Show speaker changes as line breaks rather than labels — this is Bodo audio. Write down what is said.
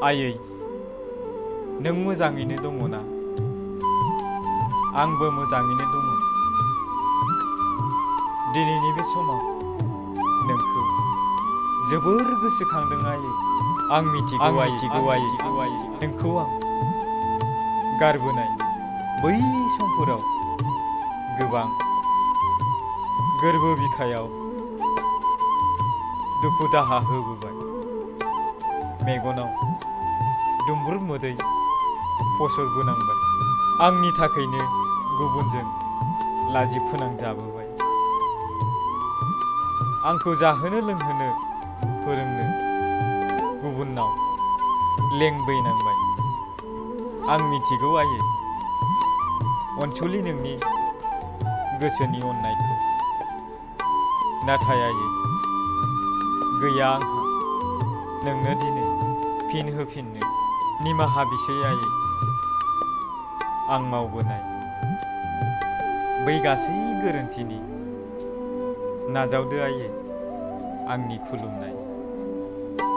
आयै नों मोजाङैनो दङ ना? आंबो मोजाङैनो दङ। दिनैनि बे समाव नोंखौ जोबोर गोसोखांदों आयै। आं मिथिगौ आयै नोंखौ आं गारबोनाय बै समफोराव गोबां गोरबो बिखायाव दुखु दाहा होबोबाय। मेगनाव दुंब्रुद मोदै फसरबोनांबाय। आंनि थाखायनो गुबुनजों लाजि फोनांजाबोबाय। आंखौ जाहोनो लोंहोनो फोरोंनो गुबुनाव लेंबैनांबाय। आं मिथिगौ आयै अनसुलि नोंनि गोसोनि अननायखौ। नाथाय आयै गैया आंहा नोंनो दिनै फिन होफिननो। निमाहा बिसै आयै आं मावबोनाय बै गासै गोरोन्थिनि नाजावदो आयै आंनि खुलुमनाय।